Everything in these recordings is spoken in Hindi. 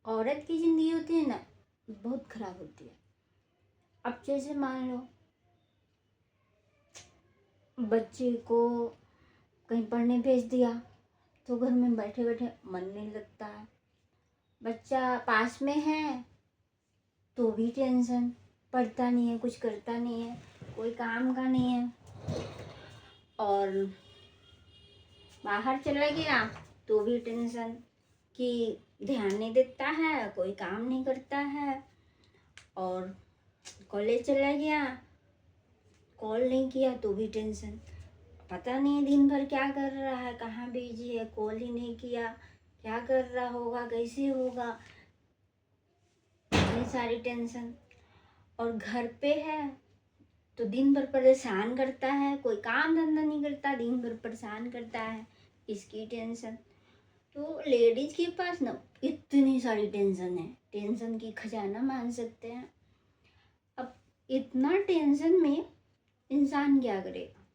औरत की ज़िंदगी होती है ना, बहुत ख़राब होती है। अब जैसे मान लो बच्चे को कहीं पढ़ने भेज दिया तो घर में बैठे बैठे मन नहीं लगता है। बच्चा पास में है तो भी टेंशन, पढ़ता नहीं है, कुछ करता नहीं है, कोई काम का नहीं है। और बाहर चला गया तो भी टेंशन कि ध्यान नहीं देता है, कोई काम नहीं करता है। और कॉलेज चला गया, कॉल नहीं किया तो भी टेंशन, पता नहीं दिन भर क्या कर रहा है, कहाँ बिजी है, कॉल ही नहीं किया, क्या कर रहा होगा, कैसे होगा, इतनी सारी टेंशन। और घर पे है तो दिन भर परेशान करता है, कोई काम धंधा नहीं करता, दिन भर परेशान करता है, इसकी टेंशन। तो लेडीज के पास ना इतनी सारी टेंशन है, टेंशन की खजाना मान सकते हैं। अब इतना टेंशन में इंसान क्या करेगा।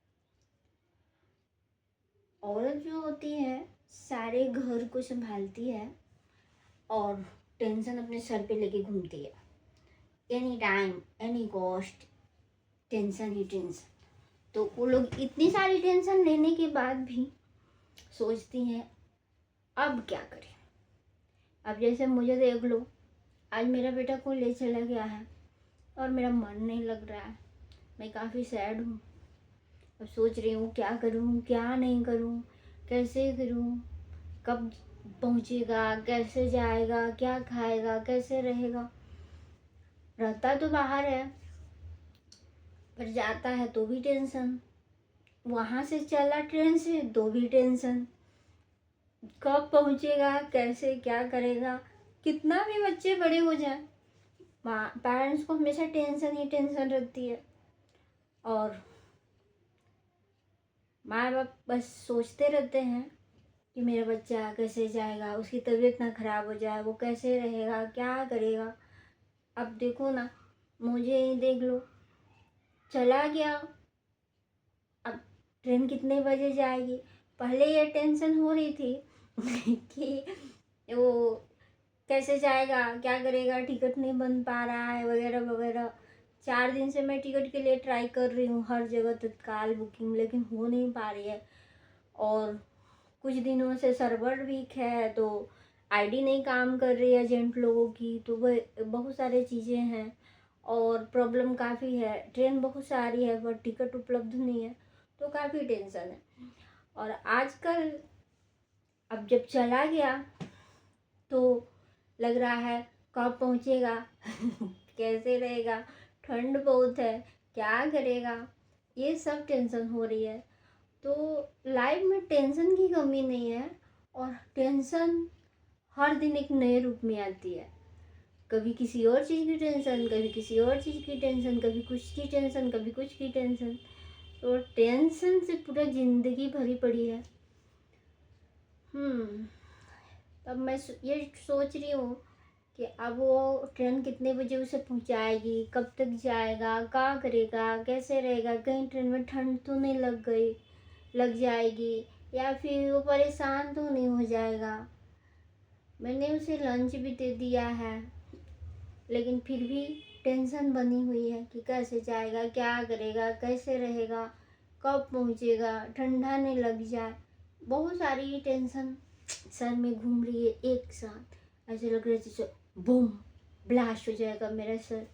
औरत जो होती है सारे घर को संभालती है और टेंशन अपने सर पे लेके घूमती है, any time any cost, tension ही टेंशन। तो वो लोग इतनी सारी टेंशन लेने के बाद भी सोचती हैं अब क्या करें। अब जैसे मुझे देख लो, आज मेरा बेटा को ले चला गया है और मेरा मन नहीं लग रहा है, मैं काफ़ी सैड हूँ। अब सोच रही हूँ क्या करूँ क्या नहीं करूँ, कैसे करूँ, कब पहुँचेगा, कैसे जाएगा, क्या खाएगा, कैसे रहेगा। रहता तो बाहर है पर जाता है तो भी टेंशन, वहाँ से चला ट्रेन से तो भी टेंशन, कब पहुँचेगा, कैसे क्या करेगा। कितना भी बच्चे बड़े हो जाए, पेरेंट्स को हमेशा टेंशन ही टेंशन रहती है। और माँ बाप बस सोचते रहते हैं कि मेरा बच्चा कैसे जाएगा, उसकी तबीयत ना खराब हो जाए, वो कैसे रहेगा, क्या करेगा। अब देखो ना, मुझे ही देख लो, चला गया, अब ट्रेन कितने बजे जाएगी। पहले ये टेंशन हो रही थी कि वो कैसे जाएगा, क्या करेगा, टिकट नहीं बन पा रहा है वगैरह वगैरह। 4 दिन से मैं टिकट के लिए ट्राई कर रही हूँ हर जगह तत्काल बुकिंग, लेकिन हो नहीं पा रही है। और कुछ दिनों से सर्वर वीक है तो आईडी नहीं काम कर रही है एजेंट लोगों की, तो वह बहुत सारी चीज़ें हैं और प्रॉब्लम काफ़ी है। ट्रेन बहुत सारी है पर टिकट उपलब्ध नहीं है, तो काफ़ी टेंशन है। और आजकल अब जब चला गया तो लग रहा है कब पहुँचेगा कैसे रहेगा, ठंड बहुत है, क्या करेगा, ये सब टेंशन हो रही है। तो लाइफ में टेंशन की कमी नहीं है और टेंशन हर दिन एक नए रूप में आती है। कभी किसी और चीज़ की टेंशन, कभी किसी और चीज़ की टेंशन, कभी कुछ की टेंशन, कभी कुछ की टेंशन। तो टेंशन से पूरा ज़िंदगी भरी पड़ी है। अब मैं ये सोच रही हूँ कि अब वो ट्रेन कितने बजे उसे पहुँचाएगी, कब तक जाएगा, क्या करेगा, कैसे रहेगा, कहीं ट्रेन में ठंड तो नहीं लग जाएगी, या फिर वो परेशान तो नहीं हो जाएगा। मैंने उसे लंच भी दे दिया है लेकिन फिर भी टेंशन बनी हुई है कि कैसे जाएगा, क्या करेगा, कैसे रहेगा, कब पहुँचेगा, ठंडा नहीं लग जाए। बहुत सारी टेंशन सर में घूम रही है एक साथ, ऐसे लग रहा है जैसे बूम ब्लास्ट हो जाएगा मेरा सर।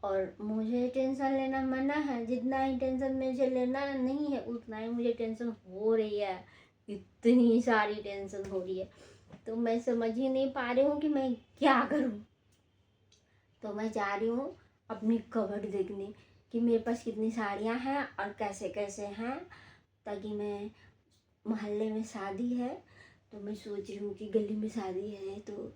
और मुझे टेंशन लेना मना है, जितना ही टेंशन मुझे लेना नहीं है उतना ही मुझे टेंशन हो रही है, इतनी सारी टेंशन हो रही है। तो मैं समझ ही नहीं पा रही हूँ कि मैं क्या करूँ। तो मैं जा रही हूँ अपनी कबर्ड देखने कि मेरे पास कितनी साड़ियाँ हैं और कैसे कैसे हैं, ताकि मैं मोहल्ले में शादी है तो मैं सोच रही हूँ कि गली में शादी है तो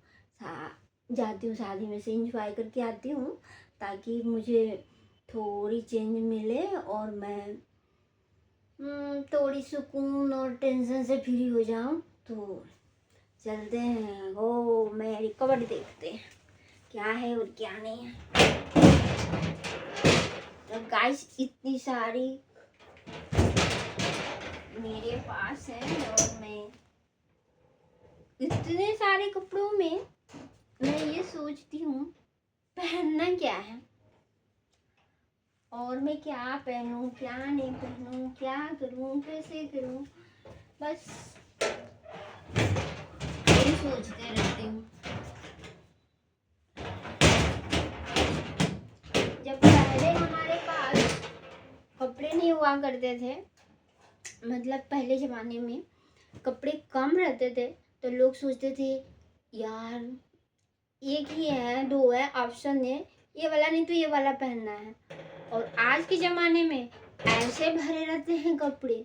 जाती हूँ, शादी में से इंजॉय करके आती हूँ ताकि मुझे थोड़ी चेंज मिले और मैं थोड़ी सुकून और टेंशन से फ्री हो जाऊँ। तो चलते हैं, ओ मेरी कबर्ड देखते हैं क्या है और क्या नहीं है। तो गाइस इतनी सारी मेरे पास है और मैं इतने सारे कपड़ों में सोचती हूँ पहनना क्या है, और मैं क्या पहनूं क्या नहीं पहनूं, क्या करूं कैसे करूं, बस यही सोचते रहती हूँ। जब पहले हमारे पास कपड़े नहीं हुआ करते थे, मतलब पहले ज़माने में कपड़े कम रहते थे, तो लोग सोचते थे यार एक ही है, दो है ऑप्शन है, ये वाला नहीं तो ये वाला पहनना है। और आज के ज़माने में ऐसे भरे रहते हैं कपड़े,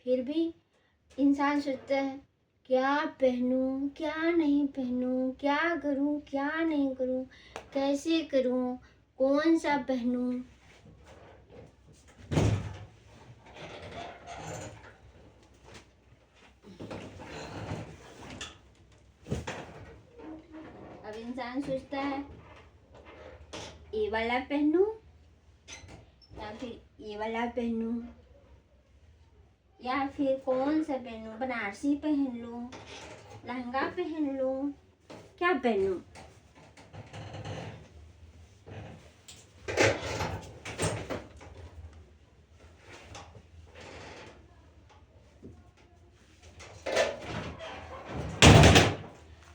फिर भी इंसान सोचता है क्या पहनूं क्या नहीं पहनूं, क्या करूं क्या नहीं करूं, कैसे करूं, कौन सा पहनूं। अब इंसान सोचता है ये वाला पहनूं या फिर ये वाला पहनूं, या फिर कौन सा पहनूं, बनारसी पहन लूं, लहंगा पहन लूं, क्या पहनूं।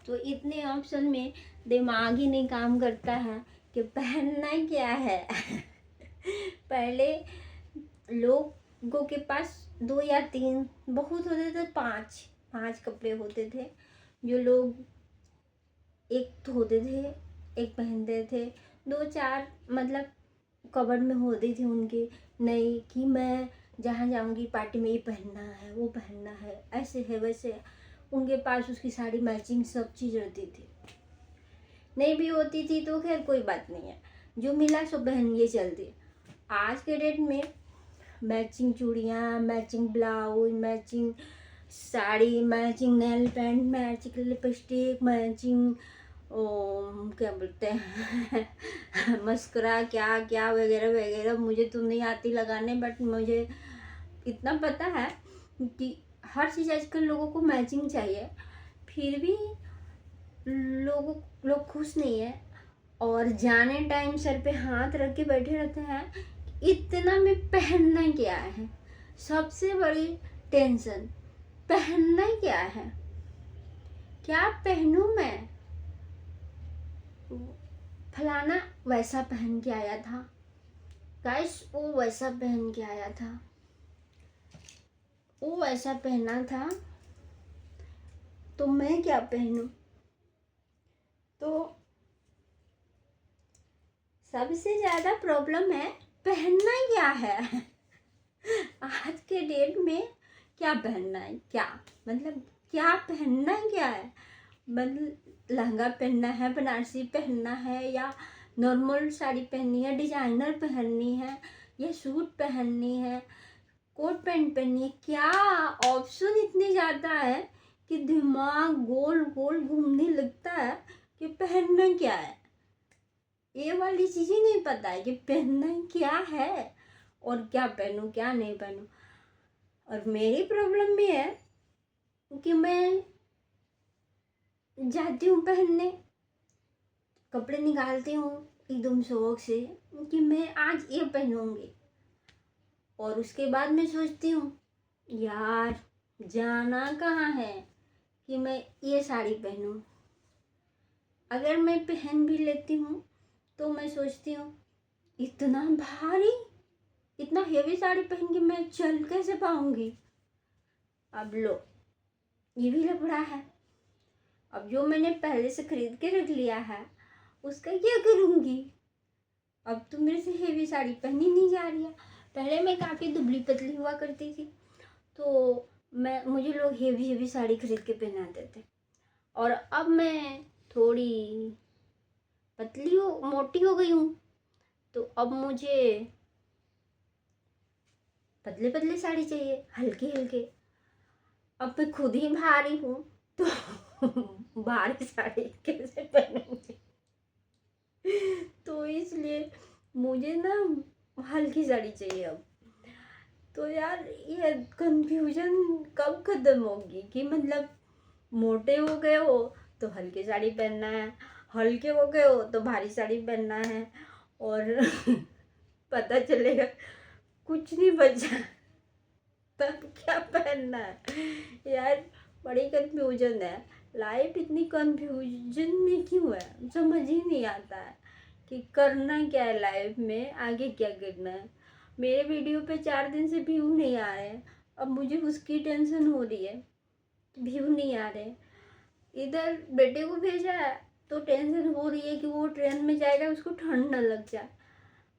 तो इतने ऑप्शन में दिमाग ही नहीं काम करता है कि पहनना क्या है। पहले लोगों के पास 2 या 3, बहुत होते थे 5 कपड़े होते थे, जो लोग एक धोते थे एक पहनते थे, 2-4 मतलब कबर्ड में होते थे उनके, नहीं कि मैं जहाँ जाऊंगी पार्टी में ये पहनना है वो पहनना है, ऐसे है वैसे है। उनके पास उसकी साड़ी मैचिंग सब चीज़ रहती थी। नहीं भी होती थी तो खैर कोई बात नहीं है, जो मिला सो पहन ये चलती। आज के डेट में मैचिंग चूड़ियाँ, matching blouse, matching sari, matching nail paint, matching lipstick, matching क्या बोलते हैं मस्करा, क्या क्या वगैरह वगैरह। मुझे तो नहीं आती लगाने, बट मुझे इतना पता है कि हर चीज़ आजकल लोगों को मैचिंग चाहिए, फिर भी लोग खुश नहीं है। और जाने टाइम सर पे हाथ रख के बैठे रहते हैं, इतना में पहनना क्या है। सबसे बड़ी टेंशन पहनना क्या है, क्या पहनूं मैं। फलाना वैसा पहन के आया था गाइस, वो वैसा पहन के आया था, वो वैसा पहना था, तो मैं क्या पहनूं। तो सबसे ज़्यादा प्रॉब्लम है पहनना क्या है। आज के डेट में क्या पहनना है, क्या मतलब क्या पहनना क्या है। मतलब लहंगा पहनना है, बनारसी पहनना है, या नॉर्मल साड़ी पहननी है, डिजाइनर पहननी है, या सूट पहननी है, कोट पैंट पहननी है, क्या ऑप्शन इतने ज़्यादा है कि दिमाग गोल गोल घूमने लगता है कि पहनना क्या है। ये वाली चीज़ें नहीं पता है कि पहनना क्या है और क्या पहनूं क्या नहीं पहनूं। और मेरी प्रॉब्लम भी है कि मैं जाती हूँ पहनने, कपड़े निकालती हूँ एकदम शौक से कि मैं आज ये पहनूंगी, और उसके बाद मैं सोचती हूँ यार जाना कहाँ है कि मैं ये साड़ी पहनूं। अगर मैं पहन भी लेती हूँ तो मैं सोचती हूँ इतना भारी, इतना हेवी साड़ी पहन के मैं चल कैसे पाऊंगी। अब लो ये भी लफड़ा है। अब जो मैंने पहले से खरीद के रख लिया है उसका क्या करूंगी। अब तो मेरे से हेवी साड़ी पहनी नहीं जा रही है। पहले मैं काफ़ी दुबली पतली हुआ करती थी, तो मुझे लोग हेवी हेवी साड़ी खरीद के पहनाते थे, और अब मैं थोड़ी पतली हो मोटी हो गई हूँ, तो अब मुझे पतले पतले साड़ी चाहिए, हल्के हल्के। अब मैं खुद ही भारी हूँ तो भारी साड़ी कैसे पहनूंगी। तो इसलिए मुझे ना हल्की साड़ी चाहिए अब। तो यार ये कंफ्यूजन कब खत्म होगी कि मतलब मोटे हो गए हो तो हल्की साड़ी पहनना है, हल्के हो गए हो तो भारी साड़ी पहनना है, और पता चलेगा कुछ नहीं बचा तब क्या पहनना है। यार बड़ी कंफ्यूजन है, लाइफ इतनी कंफ्यूजन में क्यों है, समझ ही नहीं आता है कि करना क्या है लाइफ में, आगे क्या करना है। मेरे वीडियो पे 4 दिन से व्यू नहीं आ रहे हैं, अब मुझे उसकी टेंशन हो रही है, व्यू नहीं आ रहे। इधर बेटे को भेजा है तो टेंशन हो रही है कि वो ट्रेन में जाएगा उसको ठंड न लग जाए,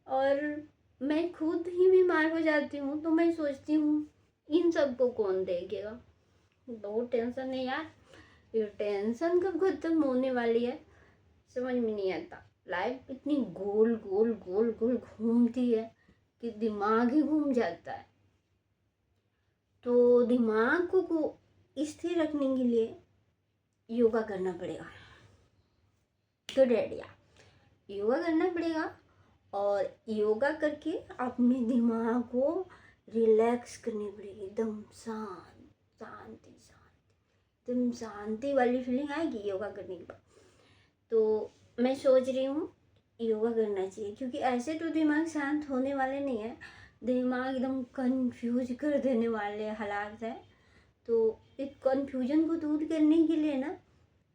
और मैं खुद ही बीमार हो जाती हूँ, तो मैं सोचती हूँ इन सबको कौन देखेगा। बहुत टेंशन है यार, ये टेंशन कब खत्म होने वाली है समझ में नहीं आता। लाइफ इतनी गोल गोल गोल गोल घूमती है कि दिमाग ही घूम जाता है। तो दिमाग को स्थिर रखने के लिए योगा करना पड़ेगा। गुड आइडिया, योगा करना पड़ेगा, और योगा करके अपने दिमाग को रिलैक्स करनी पड़ेगी, एकदम शांति शांति शांति, एकदम शांति वाली फीलिंग आएगी योगा करने के बाद। तो मैं सोच रही हूँ योगा करना चाहिए, क्योंकि ऐसे तो दिमाग शांत होने वाले नहीं है, दिमाग एकदम कंफ्यूज कर देने वाले हालात है। तो इस कंफ्यूजन को दूर करने के लिए ना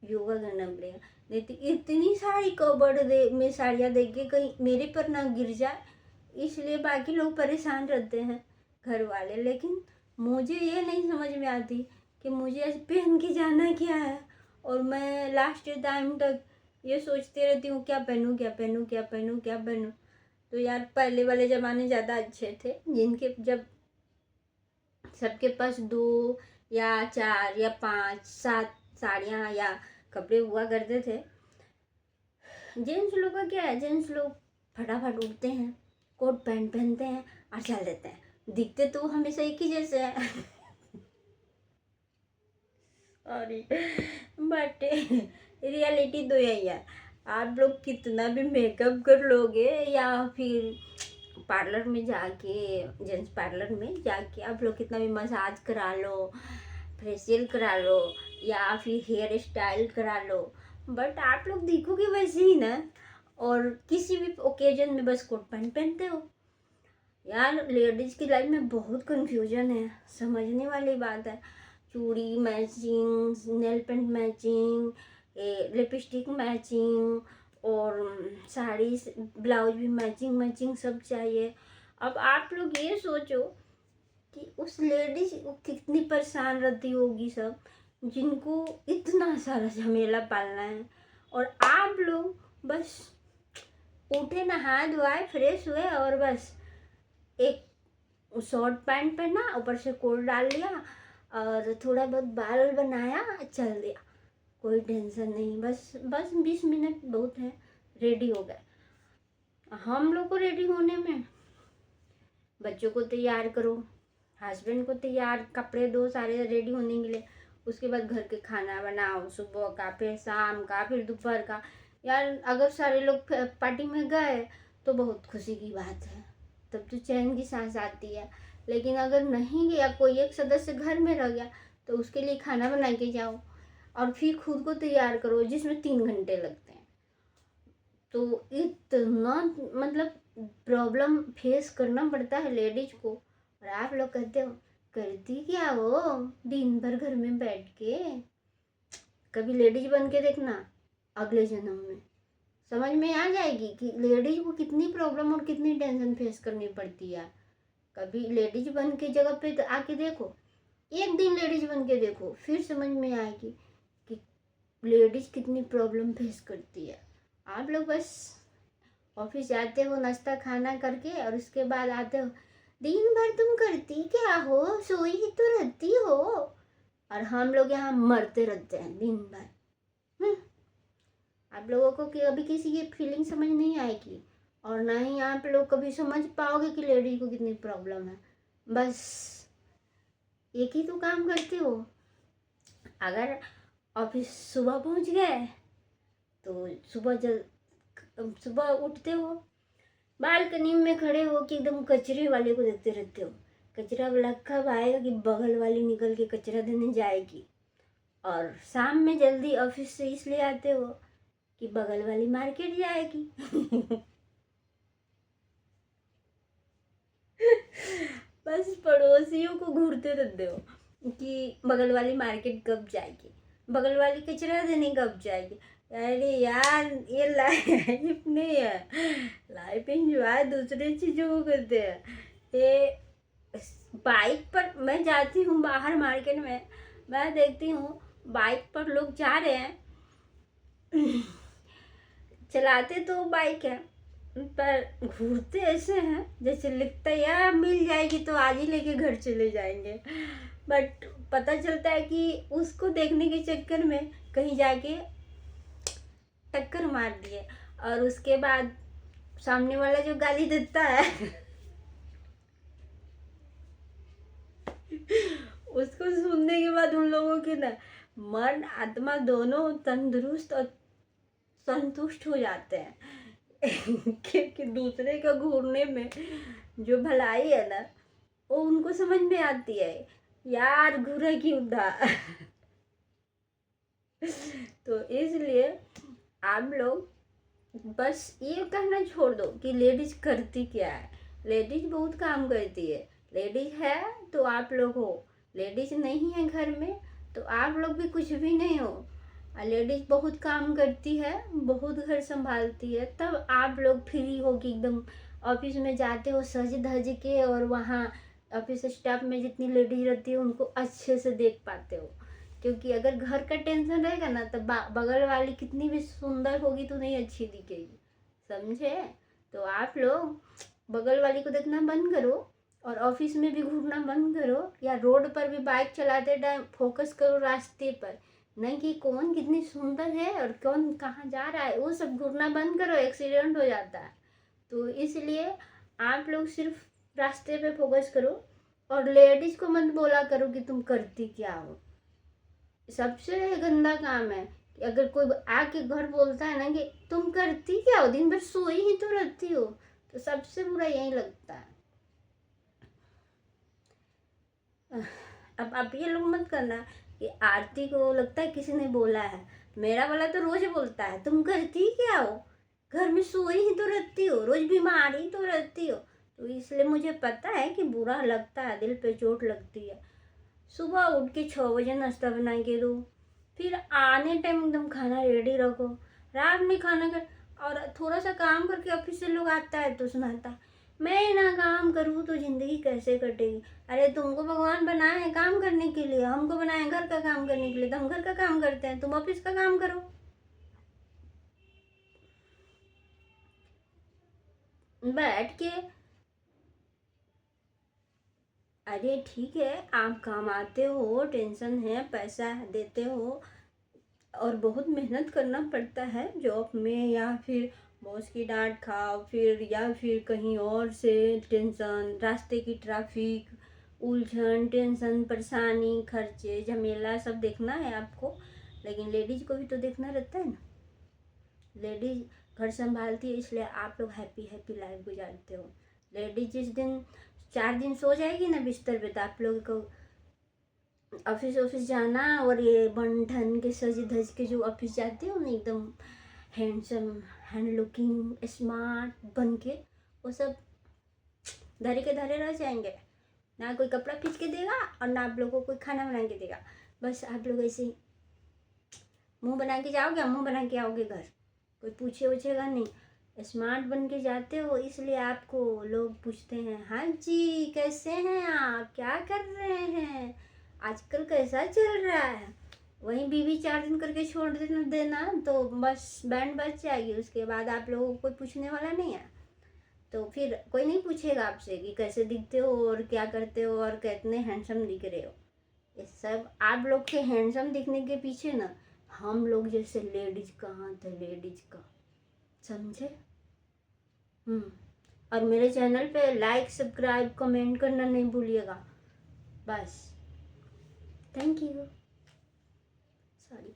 योगा करना पड़ेगा। नहीं तो इतनी सारी कबर्ड में साड़ियाँ देख के कहीं मेरे पर ना गिर जाए, इसलिए बाकी लोग परेशान रहते हैं घर वाले। लेकिन मुझे ये नहीं समझ में आती कि मुझे ऐसे पहन के जाना क्या है, और मैं लास्ट टाइम तक ये सोचती रहती हूँ क्या पहनूँ क्या पहनूँ क्या पहनूँ क्या पहनूँ। तो यार पहले वाले ज़माने ज़्यादा अच्छे थे, जिनके जब सबके पास 2 या 4 या 5 7 साड़ियाँ या कपड़े हुआ करते थे। जेंट्स लोग का क्या है, जेंट्स लोग फटाफट उठते हैं, कोट पैंट पहनते हैं और चल देते हैं, दिखते तो हमेशा एक ही जैसे हैं। सॉरी, बट रियलिटी तो यही है। आप लोग कितना भी मेकअप कर लोगे, या फिर पार्लर में जाके, जेंट्स पार्लर में जाके आप लोग कितना भी मसाज करा लो, फेशियल करा लो, या फिर हेयर स्टाइल करा लो, बट आप लोग दिखोगे वैसे ही ना। और किसी भी ओकेजन में बस कोट पैंट पहनते हो। यार लेडीज की लाइफ में बहुत कंफ्यूजन है, समझने वाली बात है। चूड़ी matching, nail paint matching, lipstick matching, और साड़ी ब्लाउज भी मैचिंग मैचिंग सब चाहिए। अब आप लोग ये सोचो कि उस लेडीज को कितनी परेशान रहती होगी सब, जिनको इतना सारा झमेला पालना है, और आप लोग बस उठे, नहाए धोआए फ्रेश हुए और बस एक शॉर्ट पैंट पहना, ऊपर से कोट डाल लिया, और थोड़ा बहुत बाल बनाया, चल दिया, कोई टेंशन नहीं। बस बस 20 मिनट बहुत है, रेडी हो गए। हम लोग को रेडी होने में बच्चों को तैयार करो, हस्बैंड को तैयार, कपड़े दो सारे रेडी होने के लिए, उसके बाद घर के खाना बनाओ, सुबह का फिर शाम का फिर दोपहर का। यार अगर सारे लोग पार्टी में गए तो बहुत खुशी की बात है, तब तो चैन की सांस आती है। लेकिन अगर नहीं गया, कोई एक सदस्य घर में रह गया, तो उसके लिए खाना बना के जाओ, और फिर खुद को तैयार करो, जिसमें 3 घंटे लगते हैं। तो इतना मतलब प्रॉब्लम फेस करना पड़ता है लेडीज को। और आप लोग कहते हो करती क्या हो दिन भर घर में बैठ के। कभी लेडीज बन के देखना, अगले जन्म में समझ में आ जाएगी कि लेडीज को कितनी प्रॉब्लम और कितनी टेंशन फेस करनी पड़ती है। कभी लेडीज बन के जगह पे आके देखो, एक दिन लेडीज बन के देखो, फिर समझ में आएगी कि लेडीज कितनी प्रॉब्लम फेस करती है। आप लोग बस ऑफिस जाते हो नाश्ता खाना करके, और उसके बाद आते हो, दिन भर तुम करती क्या हो, सोई ही तो रहती हो। और हम लोग यहाँ मरते रहते हैं दिन भर। आप लोगों को कभी किसी की फीलिंग समझ नहीं आएगी, और ना ही आप लोग कभी समझ पाओगे कि लेडीज को कितनी प्रॉब्लम है। बस एक ही तो काम करते हो। अगर ऑफिस सुबह पहुंच गए तो सुबह उठते हो, बालकनी में खड़े हो कि एकदम कचरे वाले को देखते रहते हो, कचरा वाला कब आएगा कि बगल वाली निकल के कचरा देने जाएगी। और शाम में जल्दी ऑफिस से इसलिए आते हो कि बगल वाली मार्केट जाएगी। बस पड़ोसियों को घूरते रहते हो कि बगल वाली मार्केट कब जाएगी, बगल वाली कचरा देने कब जाएगी। अरे यार, ये लाइफ नहीं है, लाइफ एंजॉय दूसरे चीज़ों को करते हैं। ये बाइक पर मैं जाती हूँ बाहर मार्केट में, मैं देखती हूँ बाइक पर लोग जा रहे हैं, चलाते तो बाइक है पर घूरते ऐसे हैं जैसे लगता है यार मिल जाएगी तो आज ही लेके घर चले जाएंगे। बट पता चलता है कि उसको देखने के चक्कर में कहीं जाके टक्कर मार दिए, और उसके बाद सामने वाला जो गाली देता है उसको सुनने के बाद उन लोगों के ना मन आत्मा दोनों तंदुरुस्त और संतुष्ट हो जाते हैं। क्योंकि दूसरे का घूरने में जो भलाई है ना, वो उनको समझ में आती है, यार घूरा क्यों था। तो इसलिए आप लोग बस ये कहना छोड़ दो कि लेडीज करती क्या है। लेडीज बहुत काम करती है, लेडीज है तो आप लोग हो, लेडीज नहीं है घर में तो आप लोग भी कुछ भी नहीं हो। लेडीज बहुत काम करती है, बहुत घर संभालती है, तब आप लोग फ्री हो कि एकदम ऑफिस में जाते हो सज धज के, और वहाँ ऑफिस स्टाफ में जितनी लेडीज रहती है उनको अच्छे से देख पाते हो। क्योंकि अगर घर का टेंशन रहेगा ना तो बगल वाली कितनी भी सुंदर होगी तो नहीं अच्छी दिखेगी, समझे। तो आप लोग बगल वाली को देखना बंद करो, और ऑफिस में भी घूमना बंद करो, या रोड पर भी बाइक चलाते टाइम फोकस करो रास्ते पर, नहीं कि कौन कितनी सुंदर है और कौन कहाँ जा रहा है, वो सब घूरना बंद करो, एक्सीडेंट हो जाता है। तो इसलिए आप लोग सिर्फ रास्ते पे फोकस करो, और लेडीज को मत बोला करो कि तुम करती क्या हो। सबसे गंदा काम है कि अगर कोई आके घर बोलता है ना कि तुम करती क्या हो, दिन भर सोई ही तो रहती हो, तो सबसे बुरा यही लगता है। अब ये लोग मत करना कि आरती को लगता है किसी ने बोला है, मेरा वाला तो रोज बोलता है तुम करती क्या हो, घर में सोई ही तो रहती हो, रोज बीमार ही तो रहती हो। तो इसलिए मुझे पता है कि बुरा लगता है, दिल पे चोट लगती है। सुबह उठ के 6 बजे नाश्ता बना के दो, फिर आने टाइम एकदम खाना रेडी रखो, रात में खाना कर, और थोड़ा सा काम करके ऑफिस से लोग आता है तो सुनाता है मैं ना काम करूँ तो जिंदगी कैसे कटेगी। अरे तुमको भगवान बनाए हैं काम करने के लिए, हमको बनाए घर का काम करने के लिए, तो हम घर का काम करते हैं, तुम ऑफिस का काम करो। बैठ के अरे ठीक है, आप कमाते हो, टेंशन है, पैसा देते हो, और बहुत मेहनत करना पड़ता है जॉब में, या फिर बॉस की डांट खाओ, फिर या फिर कहीं और से टेंशन, रास्ते की ट्रैफिक उलझन, टेंशन, परेशानी, खर्चे, झमेला सब देखना है आपको। लेकिन लेडीज को भी तो देखना रहता है ना, लेडीज घर संभालती है, इसलिए आप लोग हैप्पी हैप्पी लाइफ गुजारते हो। लेडीज जिस दिन 4 दिन सो जाएगी ना बिस्तर पे, तो आप लोगों को ऑफिस ऑफिस जाना, और ये बन ठन के सज धज के जो ऑफिस जाते हो ना एकदम हैंडसम, हैंड लुकिंग स्मार्ट बन के, वो सब धरे के धरे रह जाएंगे। ना कोई कपड़ा खींच के देगा और ना आप लोगों को कोई खाना बना के देगा। बस आप लोग ऐसे ही मुंह बना के जाओगे, मुंह बना के आओगे घर, कोई पूछे उछेगा नहीं। स्मार्ट बन के जाते हो, इसलिए आपको लोग पूछते हैं हाँ जी कैसे हैं आप, क्या कर रहे हैं, आजकल कैसा चल रहा है। वहीं बीवी 4 दिन करके छोड़ देना तो बस बैंड बज जाएगी, उसके बाद आप लोगों को कोई पूछने वाला नहीं है। तो फिर कोई नहीं पूछेगा आपसे कि कैसे दिखते हो और क्या करते हो और कितने हैंडसम दिख रहे हो। ये सब आप लोग के हैंडसम दिखने के पीछे ना हम लोग जैसे लेडीज कहाँ थे, लेडीज का, समझे। और मेरे चैनल पे लाइक सब्सक्राइब कमेंट करना नहीं भूलिएगा। बस, थैंक यू, सॉरी।